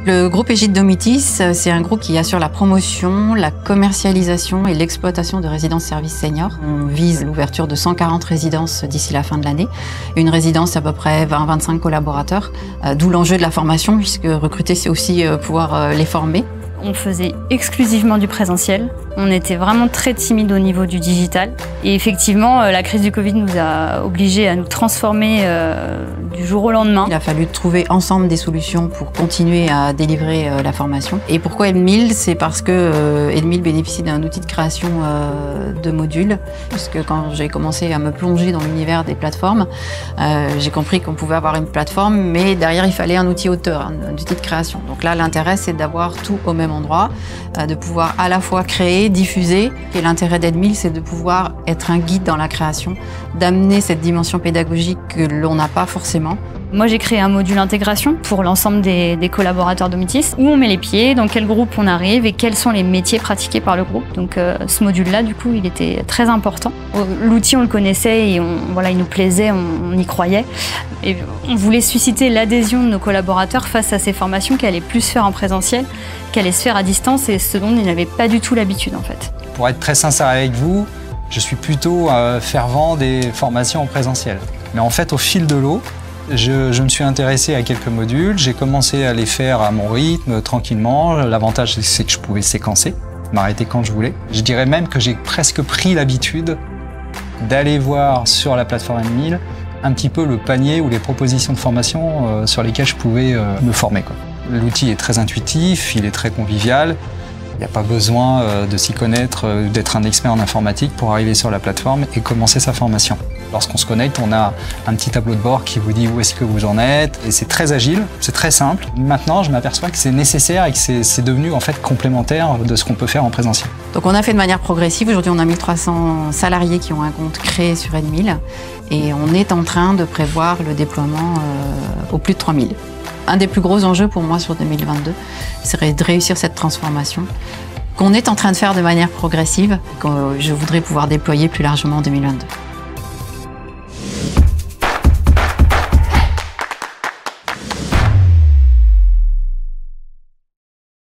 Le groupe Égide Domitis, c'est un groupe qui assure la promotion, la commercialisation et l'exploitation de résidences-services seniors. On vise l'ouverture de 140 résidences d'ici la fin de l'année. Une résidence à peu près 20-25 collaborateurs, d'où l'enjeu de la formation, puisque recruter, c'est aussi pouvoir les former. On faisait exclusivement du présentiel. On était vraiment très timide au niveau du digital. Et effectivement, la crise du Covid nous a obligés à nous transformer du jour au lendemain. Il a fallu trouver ensemble des solutions pour continuer à délivrer la formation. Et pourquoi Edmil? C'est parce que Edmil bénéficie d'un outil de création de modules. Puisque quand j'ai commencé à me plonger dans l'univers des plateformes, j'ai compris qu'on pouvait avoir une plateforme, mais derrière il fallait un outil auteur, un outil de création. Donc là, l'intérêt, c'est d'avoir tout au même endroit, de pouvoir à la fois créer, diffuser. Et l'intérêt d'Edmil, c'est de pouvoir être un guide dans la création, d'amener cette dimension pédagogique que l'on n'a pas forcément. Moi, j'ai créé un module intégration pour l'ensemble des collaborateurs Domitis, où on met les pieds, dans quel groupe on arrive et quels sont les métiers pratiqués par le groupe. Donc ce module-là, du coup, il était très important. L'outil, on le connaissait et voilà, il nous plaisait, on y croyait. Et on voulait susciter l'adhésion de nos collaborateurs face à ces formations qui allaient plus se faire en présentiel, qui allaient se faire à distance et ce dont ils n'avaient pas du tout l'habitude en fait. Pour être très sincère avec vous, je suis plutôt fervent des formations en présentiel. Mais en fait, au fil de l'eau, je me suis intéressé à quelques modules, j'ai commencé à les faire à mon rythme, tranquillement. L'avantage, c'est que je pouvais séquencer, m'arrêter quand je voulais. Je dirais même que j'ai presque pris l'habitude d'aller voir sur la plateforme Edmil un petit peu le panier ou les propositions de formation sur lesquelles je pouvais me former. L'outil est très intuitif, il est très convivial. Il n'y a pas besoin de s'y connaître, d'être un expert en informatique pour arriver sur la plateforme et commencer sa formation. Lorsqu'on se connecte, on a un petit tableau de bord qui vous dit où est-ce que vous en êtes. Et c'est très agile, c'est très simple. Maintenant, je m'aperçois que c'est nécessaire et que c'est devenu en fait complémentaire de ce qu'on peut faire en présentiel. Donc on a fait de manière progressive. Aujourd'hui, on a 1300 salariés qui ont un compte créé sur Edmil. Et on est en train de prévoir le déploiement au plus de 3000. Un des plus gros enjeux pour moi sur 2022 serait de réussir cette transformation qu'on est en train de faire de manière progressive, que je voudrais pouvoir déployer plus largement en 2022.